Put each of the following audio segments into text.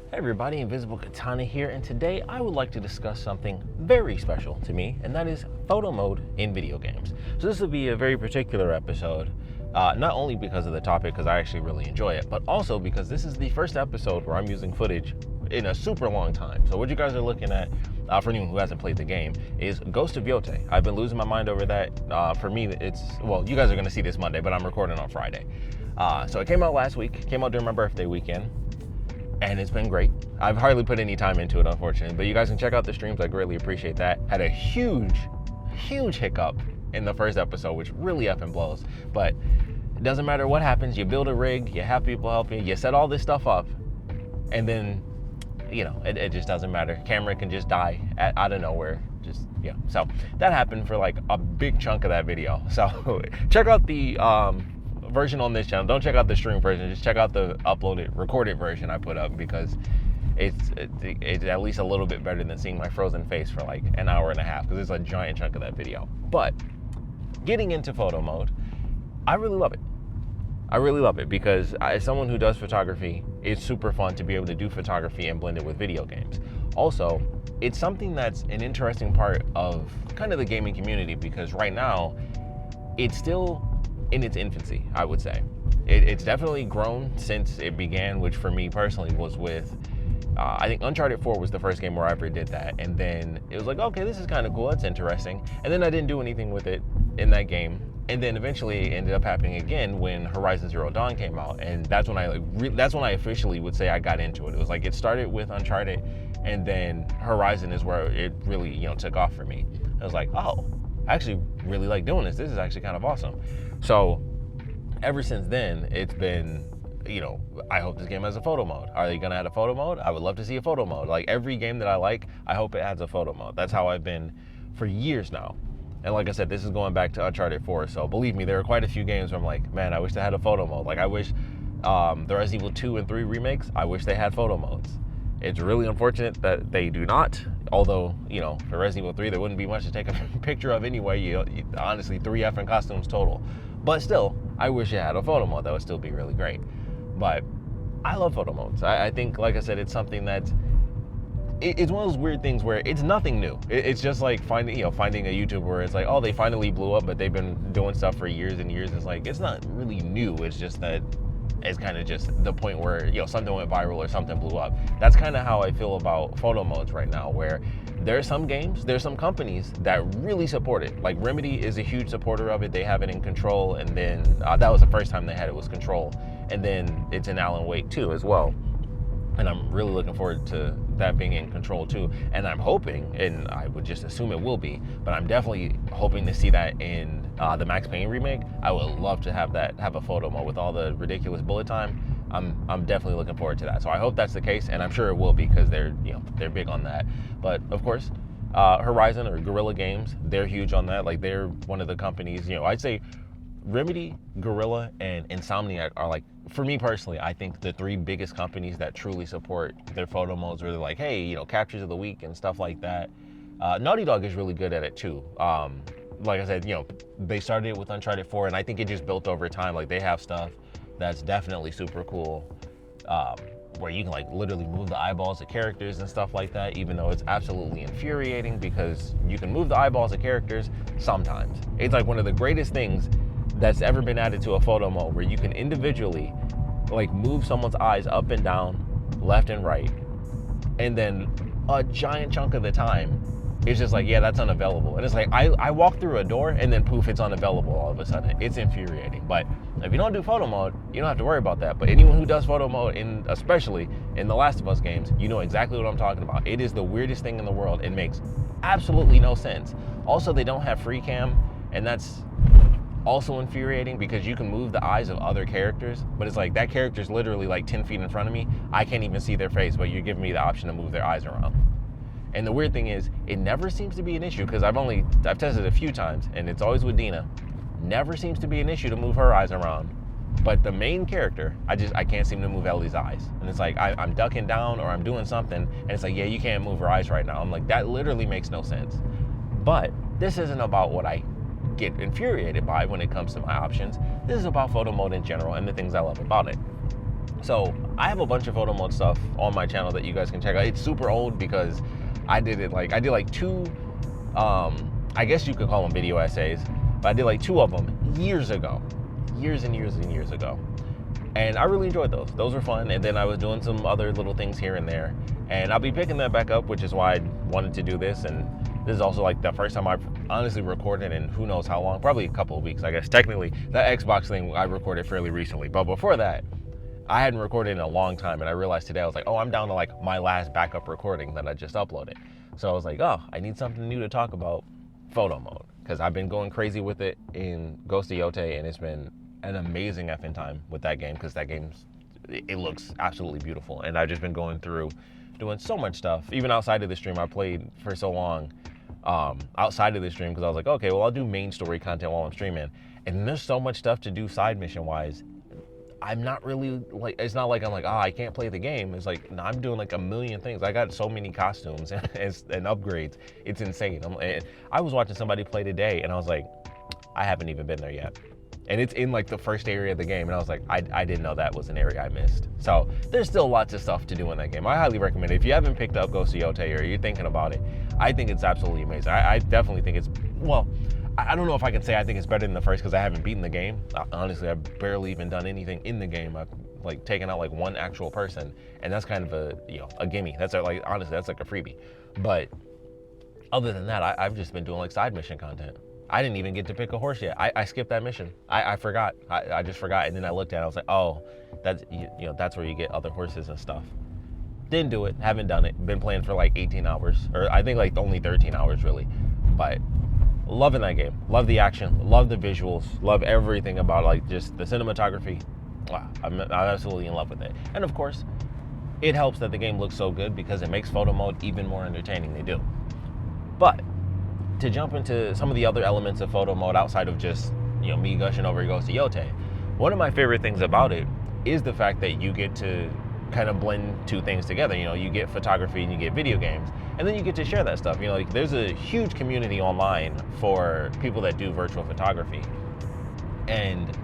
Hey everybody, Invisiblekatana here, and today I would like to discuss something very special to me, and that is photo mode in video games. So this will be a very particular episode, not only because of the topic, because I actually really enjoy it, but also because this is the first episode where I'm using footage in a super long time. So what you guys are looking at, for anyone who hasn't played the game, is Ghost of Yotei. I've been losing my mind over that. For me, it's, well, you guys are going to see this Monday, but I'm recording on Friday. So it came out last week, came out during my birthday weekend. And it's been great. I've hardly put any time into it, unfortunately, but you guys can check out the streams. I greatly appreciate that. Had a huge hiccup in the first episode, which really effing blows. But it doesn't matter what happens. You build a rig, you have people help you, you set all this stuff up, and then, you know, it just doesn't matter. Camera can just die out of nowhere. Just, yeah. So that happened for like a big chunk of that video. So check out the version on this channel. Don't check out the stream version, just check out the recorded version I put up, because it's at least a little bit better than seeing my frozen face for like an hour and a half, because it's a giant chunk of that video. But getting into photo mode, I really love it. I really love it because as someone who does photography, it's super fun to be able to do photography and blend it with video games. Also, it's something that's an interesting part of kind of the gaming community, because right now it's still in its infancy, I would say. It's definitely grown since it began, which for me personally was with, I think Uncharted 4 was the first game where I ever did that. And then it was like, okay, this is kind of cool, that's interesting. And then I didn't do anything with it in that game. And then eventually it ended up happening again when Horizon Zero Dawn came out. And that's when I officially would say I got into it. It was like, it started with Uncharted, and then Horizon is where it really, you know, took off for me. I was like, oh, I actually really like doing this. This is actually kind of awesome. So ever since then, it's been, you know, I hope this game has a photo mode. Are they gonna add a photo mode? I would love to see a photo mode. Like every game that I like, I hope it adds a photo mode. That's how I've been for years now. And like I said, this is going back to Uncharted 4. So believe me, there are quite a few games where I'm like, man, I wish they had a photo mode. Like I wish the Resident Evil 2 and 3 remakes, I wish they had photo modes. It's really unfortunate that they do not. Although, you know, for Resident Evil 3, there wouldn't be much to take a picture of anyway. You honestly, 3 effing costumes total. But still, I wish it had a photo mode. That would still be really great. But I love photo modes. I think, like I said, it's something that, it's one of those weird things where it's nothing new. It's just like finding a YouTuber where it's like, oh, they finally blew up, but they've been doing stuff for years and years. It's like, it's not really new. It's just that it's kind of just the point where, you know, something went viral or something blew up. That's kind of how I feel about photo modes right now, where there are some games, there's some companies that really support it. Like Remedy is a huge supporter of it. They have it in Control, and then that was the first time they had it was Control, and then it's in Alan Wake 2 as well. And I'm really looking forward to that being in Control too. And I'm hoping, and I would just assume it will be, but I'm definitely hoping to see that in the Max Payne remake. I would love to have a photo mode with all the ridiculous bullet time. I'm definitely looking forward to that. So I hope that's the case, and I'm sure it will be, because they're big on that. But of course, Horizon or Guerrilla Games, they're huge on that. Like they're one of the companies, you know, I'd say Remedy, Guerrilla, and Insomniac are, like, for me personally, I think the 3 biggest companies that truly support their photo modes, where they're like, hey, you know, captures of the week and stuff like that. Naughty Dog is really good at it too. Like I said, you know, they started it with Uncharted 4, and I think it just built over time. Like they have stuff that's definitely super cool, where you can like literally move the eyeballs of characters and stuff like that, even though it's absolutely infuriating, because you can move the eyeballs of characters sometimes. It's like one of the greatest things that's ever been added to a photo mode, where you can individually like move someone's eyes up and down, left and right, and then a giant chunk of the time it's just like, yeah, that's unavailable. And it's like I walk through a door and then poof, it's unavailable all of a sudden. It's infuriating. But if you don't do photo mode, you don't have to worry about that. But anyone who does photo mode, especially in the Last of Us games, you know exactly what I'm talking about. It is the weirdest thing in the world. It makes absolutely no sense. Also, they don't have free cam, and that's also infuriating, because you can move the eyes of other characters, but it's like that character's literally like 10 feet in front of me. I can't even see their face, but you're giving me the option to move their eyes around. And the weird thing is, it never seems to be an issue, because I've tested it a few times, and it's always with Dina. Never seems to be an issue to move her eyes around. But the main character, I can't seem to move Ellie's eyes. And it's like, I'm ducking down or I'm doing something, and it's like, yeah, you can't move her eyes right now. I'm like, that literally makes no sense. But this isn't about what I get infuriated by when it comes to my options. This is about photo mode in general and the things I love about it. So I have a bunch of photo mode stuff on my channel that you guys can check out. It's super old because I did like two, I guess you could call them video essays, but I did like 2 of them years ago, years and years and years ago. And I really enjoyed those. Those were fun. And then I was doing some other little things here and there. And I'll be picking that back up, which is why I wanted to do this. And this is also like the first time I've honestly recorded in who knows how long, probably a couple of weeks, I guess. Technically, that Xbox thing I recorded fairly recently. But before that, I hadn't recorded in a long time. And I realized today, I was like, oh, I'm down to like my last backup recording that I just uploaded. So I was like, oh, I need something new to talk about, photo mode. Because I've been going crazy with it in Ghost of Yotei, and it's been an amazing effing time with that game, because that it looks absolutely beautiful. And I've just been going through doing so much stuff, even outside of the stream. I played for so long outside of the stream because I was like, okay, well, I'll do main story content while I'm streaming. And there's so much stuff to do side mission wise. I'm not really like, it's not like I'm like, I can't play the game. It's like, no, I'm doing like a million things. I got so many costumes and upgrades. It's insane. I was watching somebody play today, and I was like, I haven't even been there yet. And it's in like the first area of the game, and I was like, I didn't know that was an area I missed. So there's still lots of stuff to do in that game. I highly recommend it. If you haven't picked up Ghost of Yotei or you're thinking about it, I think it's absolutely amazing. I definitely think it's, well, I don't know if I can say I think it's better than the first because I haven't beaten the game. Honestly, I've barely even done anything in the game. I've like taken out like one actual person, and that's kind of a gimme. That's like, honestly, that's like a freebie. But other than that, I've just been doing like side mission content. I didn't even get to pick a horse yet. I skipped that mission. I forgot. I just forgot, and then I looked at it. I was like, oh, that's that's where you get other horses and stuff. Didn't do it. Haven't done it. Been playing for like 18 hours, or I think like only 13 hours really. But loving that game. Love the action. Love the visuals. Love everything about it. Like just the cinematography. Wow, I'm absolutely in love with it. And of course, it helps that the game looks so good because it makes photo mode even more entertaining to do. But to jump into some of the other elements of photo mode outside of just me gushing over Ghost of Yotei, one of my favorite things about it is the fact that you get to kind of blend two things together. You get photography and you get video games, and then you get to share that stuff. Like there's a huge community online for people that do virtual photography, and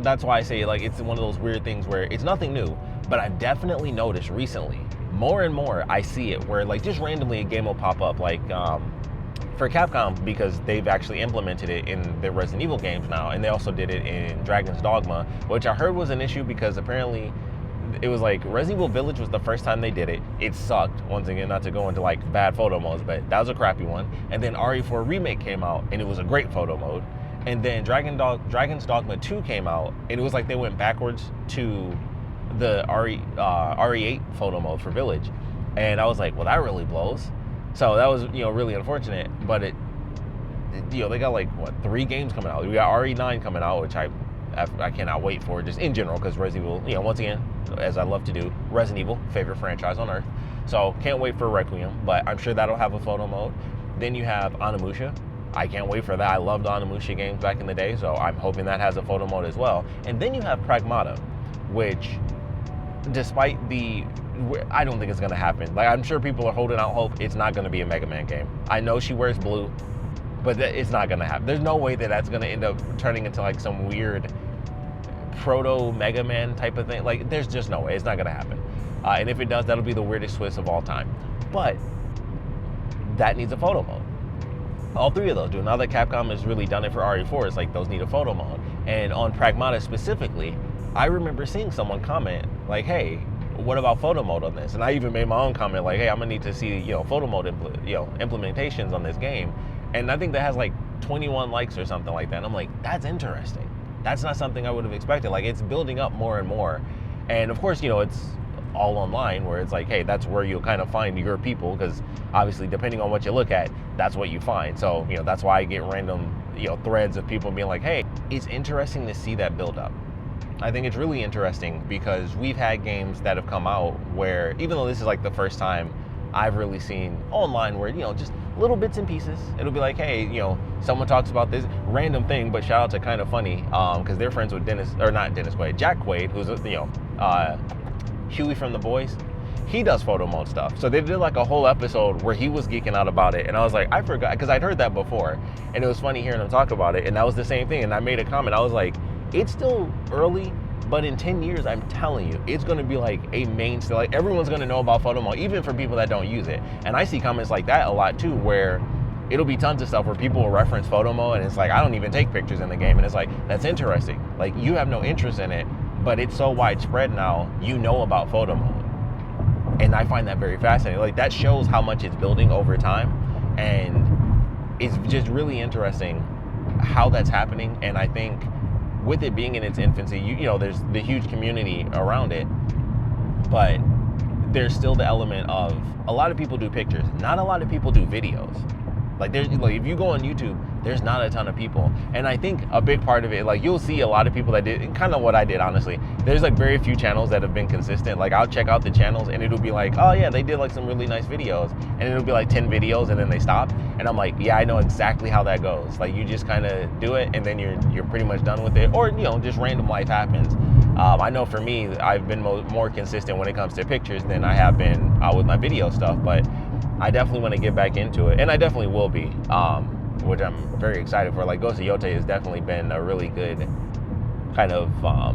that's why I say like it's one of those weird things where it's nothing new, but I've definitely noticed recently more and more I see it where like just randomly a game will pop up, like for Capcom, because they've actually implemented it in their Resident Evil games now, and they also did it in Dragon's Dogma, which I heard was an issue because apparently it was like Resident Evil Village was the first time they did it. It sucked. Once again, not to go into like bad photo modes, but that was a crappy one. And then RE4 Remake came out, and it was a great photo mode. And then Dragon's Dogma 2 came out, and it was like they went backwards to the RE8 photo mode for Village. And I was like, well, that really blows. So that was, really unfortunate, but they got like, 3 games coming out. We got RE9 coming out, which I cannot wait for, just in general, because Resident Evil, once again, as I love to do, Resident Evil, favorite franchise on earth. So can't wait for Requiem, but I'm sure that'll have a photo mode. Then you have Onimusha. I can't wait for that. I loved Onimusha games back in the day, so I'm hoping that has a photo mode as well. And then you have Pragmata, which, despite I don't think it's gonna happen. Like, I'm sure people are holding out hope. It's not gonna be a Mega Man game. I know she wears blue, but it's not gonna happen. There's no way that that's gonna end up turning into like some weird proto Mega Man type of thing. Like, there's just no way. It's not gonna happen. And if it does, that'll be the weirdest twist of all time. But that needs a photo mode. All 3 of those do. Now that Capcom has really done it for RE4, it's like those need a photo mode. And on Pragmata specifically, I remember seeing someone comment like, hey, what about photo mode on this? And I even made my own comment like, hey, I'm gonna need to see photo mode implementations on this game. And I think that has like 21 likes or something like that. And I'm like, that's interesting. That's not something I would have expected. Like, it's building up more and more. And of course, it's all online, where it's like, hey, that's where you'll kind of find your people, because obviously depending on what you look at, that's what you find. So that's why I get random threads of people being like, hey, it's interesting to see that build up. I think it's really interesting because we've had games that have come out where, even though this is like the first time I've really seen online where, just little bits and pieces, it'll be like, hey, someone talks about this random thing, but shout out to Kind of Funny, because they're friends with Jack Quaid, who's, Huey from The Boys. He does photo mode stuff. So they did like a whole episode where he was geeking out about it. And I was like, I forgot, because I'd heard that before. And it was funny hearing him talk about it. And that was the same thing. And I made a comment. I was like, it's still early But in 10 years, I'm telling you, it's going to be like a mainstay. Like everyone's going to know about Photomode, even for people that don't use it. And I see comments like that a lot too, where it'll be tons of stuff where people will reference Photomode, and it's like, I don't even take pictures in the game. And it's like, that's interesting. Like, you have no interest in it, but it's so widespread now, you know about Photomode. And I find that very fascinating. Like, that shows how much it's building over time. And it's just really interesting how that's happening. And I think with it being in its infancy, you know, there's the huge community around it, but there's still the element of a lot of people do pictures, not a lot of people do videos. Like, there's like, if you go on YouTube, there's not a ton of people. And I think a big part of it, like, you'll see a lot of people that did kind of what I did, honestly. There's like very few channels that have been consistent. Like, I'll check out the channels and it'll be like, oh yeah, they did like some really nice videos, and it'll be like 10 videos and then they stop. And I'm like, yeah, I know exactly how that goes. Like, you just kind of do it and then you're pretty much done with it, or, you know, just random life happens. I know for me, I've been more consistent when it comes to pictures than I have been with my video stuff, but I definitely want to get back into it, and I definitely will be, which I'm very excited for. Like, Ghost of Yotei has definitely been a really good kind of, I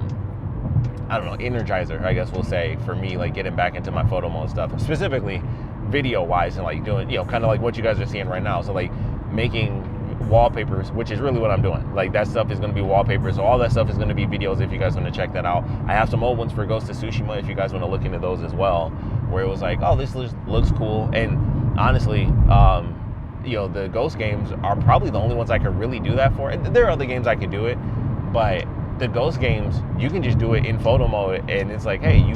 don't know, energizer, I guess we'll say, for me, like getting back into my photo mode stuff, specifically video-wise, and like doing, you know, kind of like what you guys are seeing right now. So like making wallpapers, which is really what I'm doing. Like, that stuff is going to be wallpapers, so all that stuff is going to be videos if you guys want to check that out. I have some old ones for Ghost of Tsushima if you guys want to look into those as well, where it was like, oh, this looks cool. And honestly, you know, the Ghost games are probably the only ones I could really do that for. And there are other games I could do it, but the Ghost games, you can just do it in photo mode, and it's like, hey, you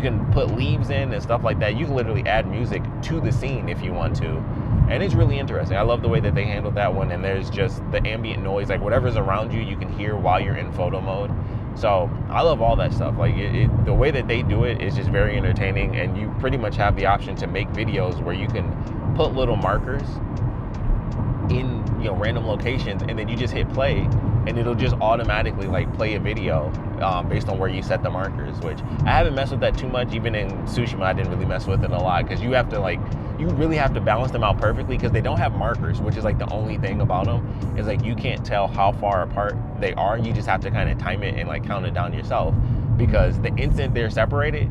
can put leaves in and stuff like that. You can literally add music to the scene if you want to. And it's really interesting. I love the way that they handled that one. And there's just the ambient noise, like whatever's around you, you can hear while you're in photo mode. So I love all that stuff. Like, the way that they do it is just very entertaining. And you pretty much have the option to make videos where you can put little markers in, you know, random locations, and then you just hit play, and it'll just automatically like play a video based on where you set the markers. Which I haven't messed with that too much. Even in Tsushima, I didn't really mess with it a lot, because you really have to balance them out perfectly, because they don't have markers, which is like the only thing about them is like you can't tell how far apart they are. You just have to kind of time it and like count it down yourself, because the instant they're separated,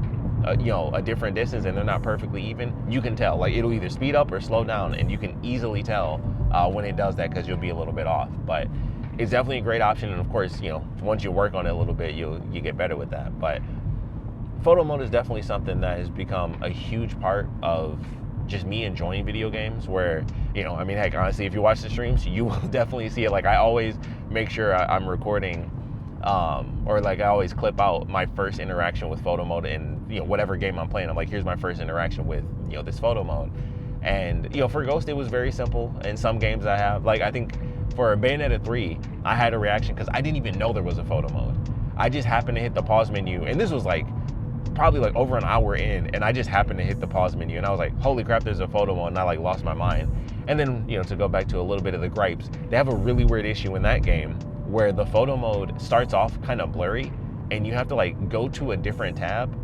you know, a different distance, and they're not perfectly even, you can tell. Like, it'll either speed up or slow down, and you can easily tell when it does that, because you'll be a little bit off. But it's definitely a great option, and of course, you know, once you work on it a little bit, you get better with that. But photo mode is definitely something that has become a huge part of just me enjoying video games, where, you know, I mean, heck, honestly, if you watch the streams, you will definitely see it. Like, I always make sure I'm recording, or like I always clip out my first interaction with photo mode in, you know, whatever game I'm playing. I'm like, here's my first interaction with, you know, this photo mode. And, you know, for Ghost, it was very simple. In some games I have, like, I think for Bayonetta 3, I had a reaction because I didn't even know there was a photo mode. I just happened to hit the pause menu, and this was like probably like over an hour in, and I just happened to hit the pause menu, and I was like, holy crap, there's a photo mode, and I like lost my mind. And then, you know, to go back to a little bit of the gripes, they have a really weird issue in that game where the photo mode starts off kind of blurry, and you have to like go to a different tab,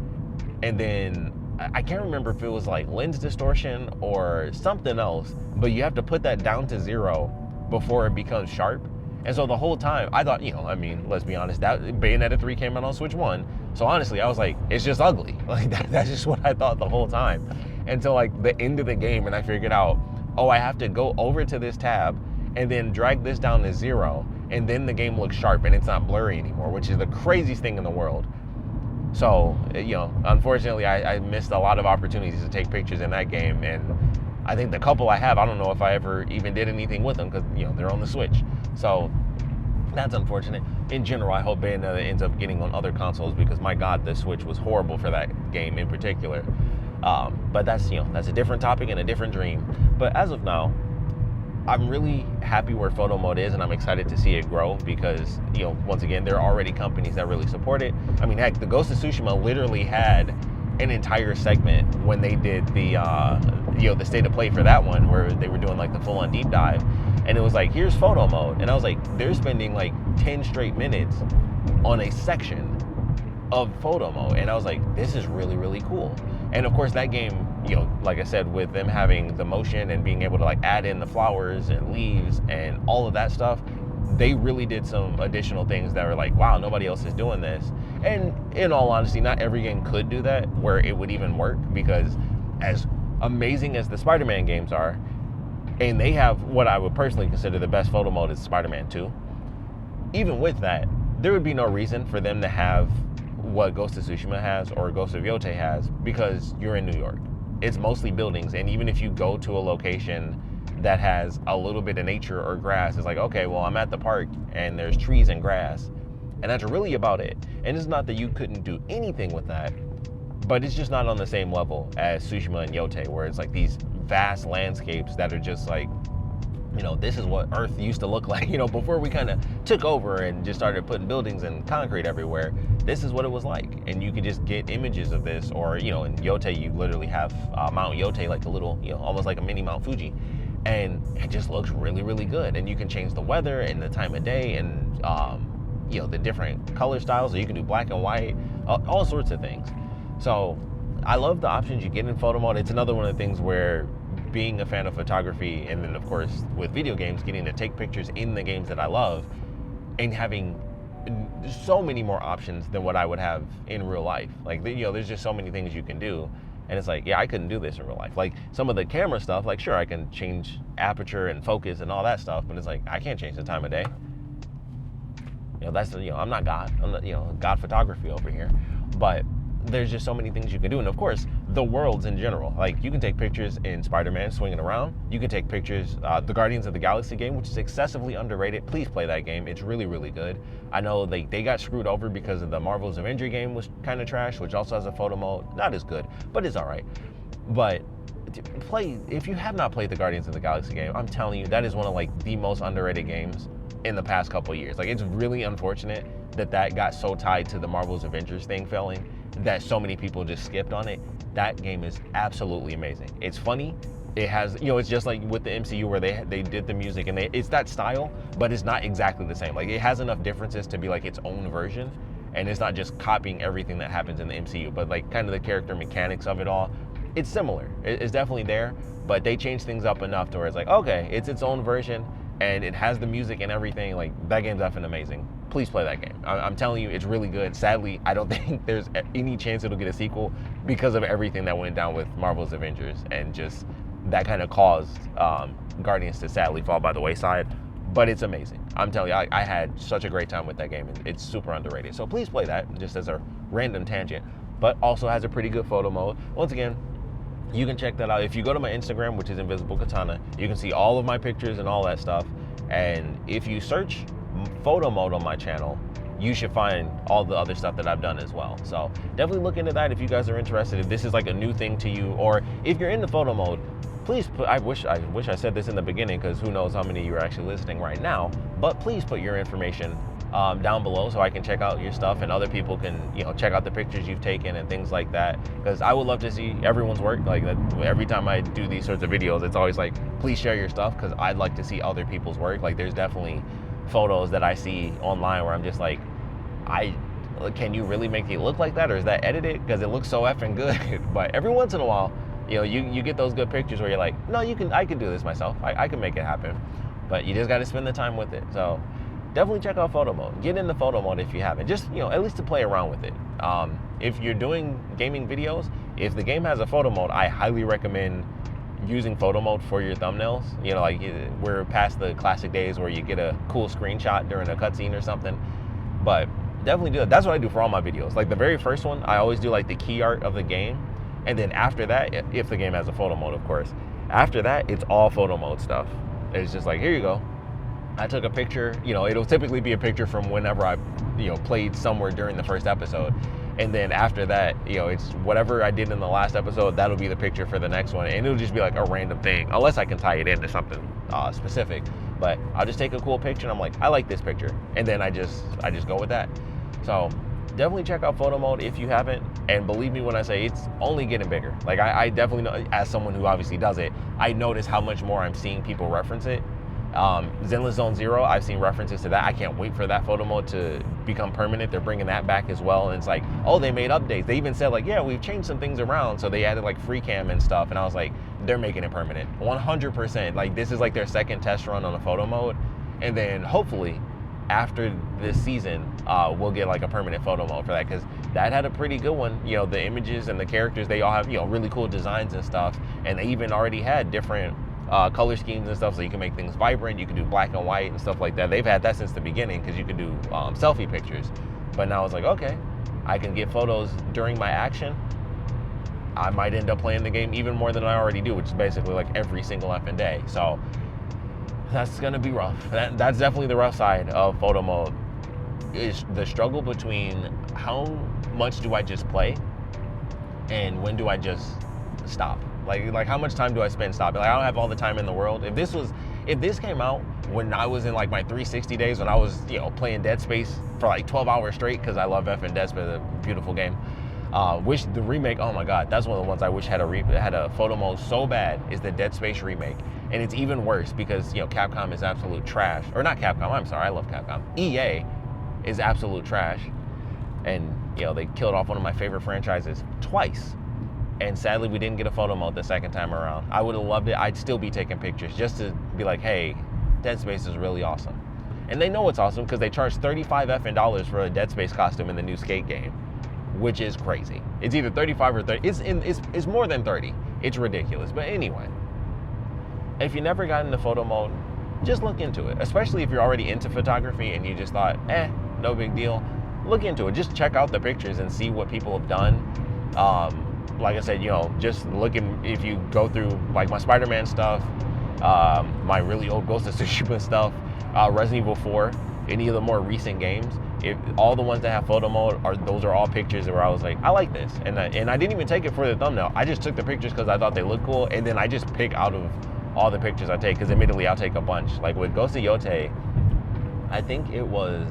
and then I can't remember if it was like lens distortion or something else, but you have to put that down to 0 before it becomes sharp. And so the whole time I thought, you know, I mean, let's be honest, that Bayonetta 3 came out on Switch 1. So honestly, I was like, it's just ugly. Like, that's just what I thought the whole time. Until like the end of the game, and I figured out, oh, I have to go over to this tab and then drag this down to 0, and then the game looks sharp and it's not blurry anymore, which is the craziest thing in the world. So, you know, unfortunately, I missed a lot of opportunities to take pictures in that game, and I think the couple I have, I don't know if I ever even did anything with them, because, you know, they're on the Switch. So that's unfortunate. In general, I hope Bayonetta ends up getting on other consoles, because my God, the Switch was horrible for that game in particular. But that's, you know, that's a different topic and a different dream. But as of now, I'm really happy where photo mode is, and I'm excited to see it grow, because, you know, once again, there are already companies that really support it. I mean, heck, the Ghost of Tsushima literally had an entire segment when they did the, you know, the state of play for that one, where they were doing like the full-on deep dive, and it was like, here's photo mode, and I was like, they're spending like 10 straight minutes on a section of photo mode, and I was like, this is really, really cool. And of course, that game, you know, like I said, with them having the motion and being able to like add in the flowers and leaves and all of that stuff, they really did some additional things that were like, wow, nobody else is doing this. And in all honesty, not every game could do that where it would even work, because as amazing as the Spider-Man games are, and they have what I would personally consider the best photo mode is Spider-Man 2. Even with that, there would be no reason for them to have what Ghost of Tsushima has or Ghost of Yotei has, because you're in New York. It's mostly buildings, and even if you go to a location that has a little bit of nature or grass, it's like, okay, well, I'm at the park and there's trees and grass, and that's really about it. And it's not that you couldn't do anything with that, but it's just not on the same level as Tsushima and Yotei, where it's like these vast landscapes that are just like, you know, this is what Earth used to look like, you know, before we kind of took over and just started putting buildings and concrete everywhere. This is what it was like, and you could just get images of this. Or, you know, in Yotei, you literally have Mount Yotei, like a little, you know, almost like a mini Mount Fuji, and it just looks really, really good. And you can change the weather and the time of day, and you know, the different color styles. So you can do black and white, all sorts of things. So I love the options you get in photo mode. It's another one of the things where, being a fan of photography, and then of course with video games, getting to take pictures in the games that I love, and having so many more options than what I would have in real life. Like, you know, there's just so many things you can do, and it's like, yeah, I couldn't do this in real life. Like some of the camera stuff, like sure, I can change aperture and focus and all that stuff, but it's like, I can't change the time of day. You know, that's, you know, I'm not God. I'm not, you know, God photography over here. But there's just so many things you can do. And of course, the worlds in general. Like, you can take pictures in Spider-Man swinging around. You can take pictures, the Guardians of the Galaxy game, which is excessively underrated. Please play that game. It's really, really good. I know they got screwed over because of the Marvel's Avengers game was kind of trash, which also has a photo mode. Not as good, but it's all right. But if you have not played the Guardians of the Galaxy game, I'm telling you, that is one of like the most underrated games in the past couple of years. Like, it's really unfortunate that got so tied to the Marvel's Avengers thing failing that so many people just skipped on it. That game is absolutely amazing. It's funny. It has, you know, it's just like with the MCU where they did the music, and it's that style, but it's not exactly the same. Like, it has enough differences to be like its own version, and it's not just copying everything that happens in the MCU, but like kind of the character mechanics of it all. It's similar. It's definitely there, but they changed things up enough to where it's like, okay, it's its own version, and it has the music and everything. Like, that game's effing amazing. Please play that game. I'm telling you, it's really good. Sadly, I don't think there's any chance it'll get a sequel because of everything that went down with Marvel's Avengers, and just that kind of caused Guardians to sadly fall by the wayside. But it's amazing. I'm telling you, I had such a great time with that game, and it's super underrated. So please play that, just as a random tangent, but also has a pretty good photo mode. Once again, you can check that out. If you go to my Instagram, which is Invisiblekatana, you can see all of my pictures and all that stuff. And if you search photo mode on my channel, you should find all the other stuff that I've done as well. So definitely look into that if you guys are interested. If this is like a new thing to you, or if you're into photo mode, please put, I wish I said this in the beginning, because who knows how many of you are actually listening right now, but please put your information down below so I can check out your stuff, and other people can, you know, check out the pictures you've taken and things like that, because I would love to see everyone's work. Like, that, every time I do these sorts of videos, it's always like, please share your stuff, because I'd like to see other people's work. Like, there's definitely photos that I see online where I'm just like, can you really make it look like that, or is that edited? Because it looks so effing good. But every once in a while, you know, you get those good pictures where you're like, no, I can do this myself. I can make it happen. But you just got to spend the time with it. So definitely check out photo mode. Get into photo mode if you haven't. Just, you know, at least to play around with it. If you're doing gaming videos, if the game has a photo mode, I highly recommend using photo mode for your thumbnails. You know, like, we're past the classic days where you get a cool screenshot during a cutscene or something. But definitely do that. That's what I do for all my videos. Like, the very first one, I always do like the key art of the game. And then after that, if the game has a photo mode, of course, after that, it's all photo mode stuff. It's just like, here you go. I took a picture, you know, it'll typically be a picture from whenever I, you know, played somewhere during the first episode. And then after that, you know, it's whatever I did in the last episode, that'll be the picture for the next one. And it'll just be like a random thing, unless I can tie it into something specific. But I'll just take a cool picture and I'm like, I like this picture. And then I just go with that. So definitely check out photo mode if you haven't. And believe me when I say it's only getting bigger. Like, I definitely know, as someone who obviously does it, I notice how much more I'm seeing people reference it. Zenless Zone Zero, I've seen references to that. I can't wait for that photo mode to become permanent. They're bringing that back as well. And it's like, oh, they made updates. They even said like, yeah, we've changed some things around. So they added like free cam and stuff. And I was like, they're making it permanent. 100%. Like, this is like their second test run on a photo mode. And then hopefully after this season, we'll get like a permanent photo mode for that, because that had a pretty good one. You know, the images and the characters, they all have, you know, really cool designs and stuff. And they even already had different color schemes and stuff, so you can make things vibrant. You can do black and white and stuff like that. They've had that since the beginning, because you can do selfie pictures. But now it's like, okay, I can get photos during my action. I might end up playing the game even more than I already do, which is basically like every single effing day. So that's gonna be rough. That's definitely the rough side of photo mode, is the struggle between how much do I just play and when do I just stop. Like how much time do I spend stopping? Like, I don't have all the time in the world. If this came out when I was in like my 360 days, when I was, you know, playing Dead Space for like 12 hours straight, because I love effing Dead Space, a beautiful game. Wish the remake, oh my god, that's one of the ones I wish had a photo mode so bad, is the Dead Space remake. And it's even worse because, you know, Capcom is absolute trash. Or not Capcom, I'm sorry, I love Capcom. EA is absolute trash. And, you know, they killed off one of my favorite franchises twice. And sadly, we didn't get a photo mode the second time around. I would have loved it. I'd still be taking pictures just to be like, hey, Dead Space is really awesome. And they know it's awesome because they charge $35 for a Dead Space costume in the new Skate game, which is crazy. It's either 35 or 30. It's more than 30. It's ridiculous. But anyway, if you never got into photo mode, just look into it. Especially if you're already into photography and you just thought, no big deal. Look into it. Just check out the pictures and see what people have done. Like I said, you know, just looking, if you go through like my Spider-Man stuff, my really old Ghost of Tsushima stuff, Resident Evil 4, any of the more recent games, all the ones that have photo mode, those are all pictures where I was like, I like this. And I didn't even take it for the thumbnail. I just took the pictures because I thought they looked cool. And then I just pick out of all the pictures I take, because admittedly I'll take a bunch. Like with Ghost of Yotei, I think it was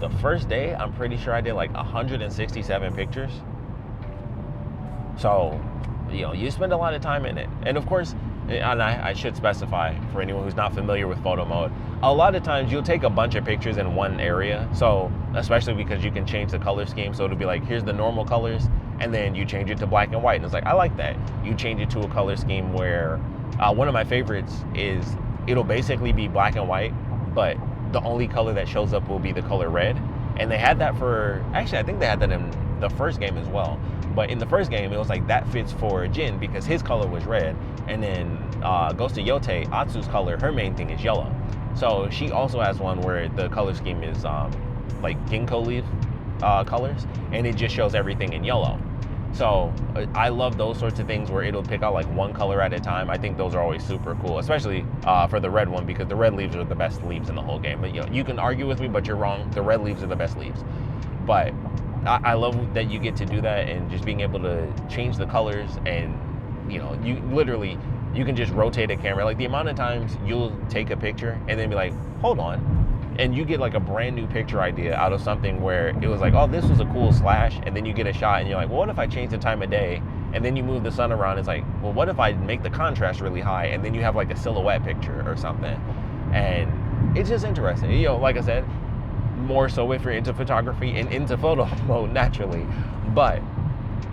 the first day, I'm pretty sure I did like 167 pictures. So, you know, you spend a lot of time in it. And of course, and I should specify for anyone who's not familiar with photo mode, a lot of times you'll take a bunch of pictures in one area. So, especially because you can change the color scheme. So it'll be like, here's the normal colors, and then you change it to black and white. And it's like, I like that. You change it to a color scheme where, one of my favorites is, it'll basically be black and white, but the only color that shows up will be the color red. And they had that for, actually I think they had that in the first game as well. But in the first game, it was like, that fits for Jin because his color was red. And then Ghost of Yotei, Atsu's color, her main thing is yellow. So she also has one where the color scheme is like ginkgo leaf colors, and it just shows everything in yellow. So I love those sorts of things where it'll pick out like one color at a time. I think those are always super cool, especially for the red one, because the red leaves are the best leaves in the whole game. But you know, you can argue with me, but you're wrong. The red leaves are the best leaves. But I love that you get to do that, and just being able to change the colors, and you know, you can just rotate a camera. Like the amount of times you'll take a picture and then be like, hold on, and you get like a brand new picture idea out of something where it was like, oh, this was a cool slash, and then you get a shot and you're like, well, what if I change the time of day? And then you move the sun around. It's like, well, what if I make the contrast really high, and then you have like a silhouette picture or something? And it's just interesting. You know, like I said, more so if you're into photography and into photo mode naturally. But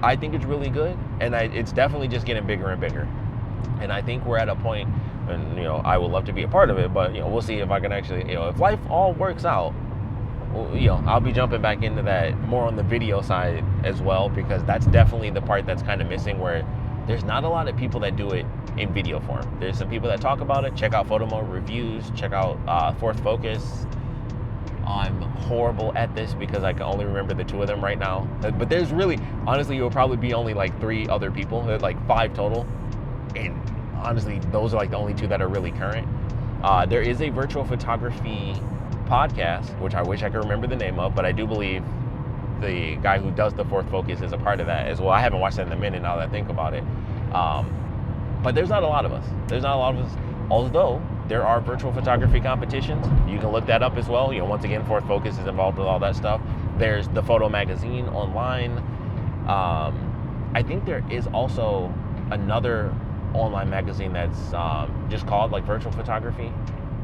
I think it's really good, and it's definitely just getting bigger and bigger. And I think we're at a point, and you know, I would love to be a part of it, but you know, we'll see if I can actually, you know, if life all works out, well, you know, I'll be jumping back into that more on the video side as well, because that's definitely the part that's kind of missing, where there's not a lot of people that do it in video form. There's some people that talk about it. Check out photo mode reviews, check out Fourth Focus. I'm horrible at this because I can only remember the two of them right now. But there's really, honestly, you'll probably be only like 3 other people. There's like 5 total. And honestly, those are like the only 2 that are really current. There is a virtual photography podcast, which I wish I could remember the name of, but I do believe the guy who does the Fourth Focus is a part of that as well. I haven't watched that in a minute now that I think about it. But there's not a lot of us. Although there are virtual photography competitions. You can look that up as well. You know, once again, Fourth Focus is involved with all that stuff. There's the Photo Magazine online. I think there is also another online magazine that's just called like Virtual Photography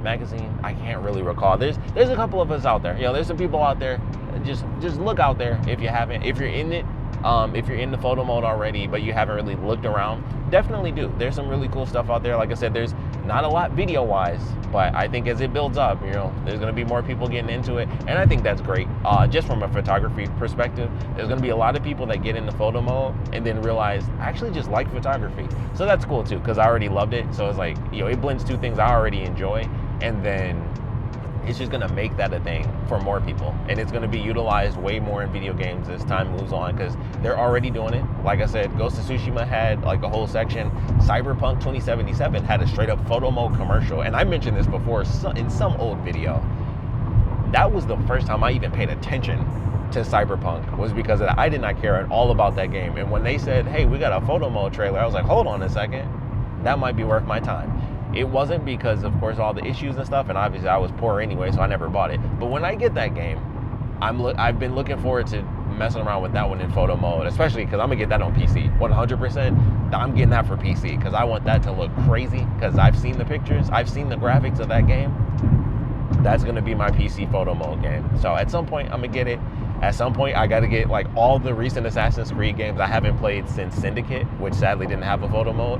Magazine. I can't really recall. There's a couple of us out there. You know, there's some people out there. Just look out there if you haven't. If you're in it, If you're into photo mode already, but you haven't really looked around, definitely do. There's some really cool stuff out there. Like I said, there's not a lot video-wise, but I think as it builds up, there's gonna be more people getting into it, and I think that's great. Just from a photography perspective, there's gonna be a lot of people that get into photo mode and then realize, I actually just like photography. So that's cool too, because I already loved it. So it's like, it blends two things I already enjoy, and then it's just gonna make that a thing for more people, and it's gonna be utilized way more in video games as time moves on, because they're already doing it. Like I said, Ghost of Tsushima had like a whole section. Cyberpunk 2077 had a straight up photo mode commercial, and I mentioned this before in some old video. That was the first time I even paid attention to Cyberpunk, was because I did not care at all about that game. And when they said, hey, we got a photo mode trailer, I was like, hold on a second, that might be worth my time. It wasn't because, of course, all the issues and stuff, and obviously I was poor anyway, so I never bought it. But when I get that game, I've been looking forward to messing around with that one in photo mode, especially because I'm gonna get that on PC. 100%, I'm getting that for PC, because I want that to look crazy, because I've seen the pictures, I've seen the graphics of that game. That's gonna be my PC photo mode game. So at some point, I'm gonna get it. At some point, I gotta get like all the recent Assassin's Creed games I haven't played since Syndicate, which sadly didn't have a photo mode,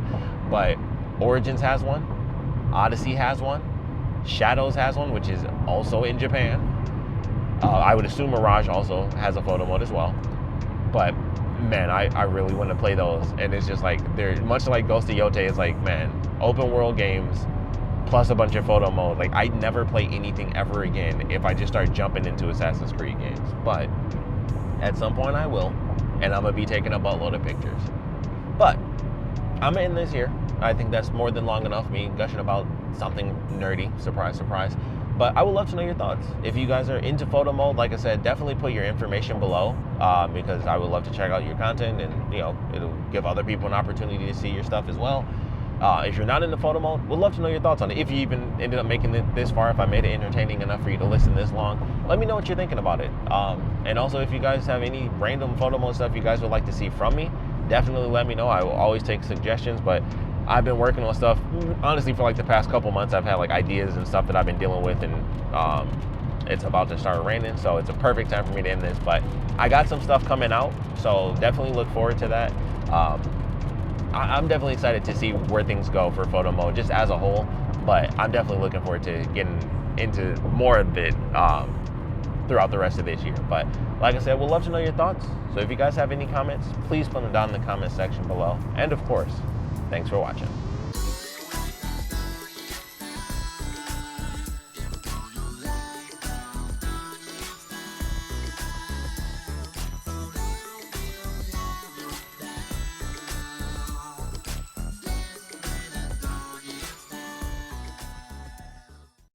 but Origins has one. Odyssey has one. Shadows has one, which is also in Japan. I would assume Mirage also has a photo mode as well. But man, I really want to play those. And it's just like, they're much like Ghost of Yotei. It's like, man, open world games plus a bunch of photo mode. Like, I'd never play anything ever again if I just start jumping into Assassin's Creed games. But at some point I will, and I'm gonna be taking a buttload of pictures. But I'm gonna end this here. I think that's more than long enough, me gushing about something nerdy. Surprise, surprise. But I would love to know your thoughts. If you guys are into photo mode, like I said, definitely put your information below, because I would love to check out your content, and it'll give other people an opportunity to see your stuff as well. If you're not into photo mode, we'd love to know your thoughts on it. If you even ended up making it this far, if I made it entertaining enough for you to listen this long, let me know what you're thinking about it. And also, if you guys have any random photo mode stuff you guys would like to see from me, definitely let me know. I will always take suggestions, but I've been working on stuff, honestly, for like the past couple months. I've had like ideas and stuff that I've been dealing with, and it's about to start raining, so it's a perfect time for me to end this. But I got some stuff coming out, so definitely look forward to that. I'm definitely excited to see where things go for photo mode just as a whole, but I'm definitely looking forward to getting into more of it throughout the rest of this year. But like I said, we'd love to know your thoughts. So if you guys have any comments, please put them down in the comment section below. And of course, thanks for watching.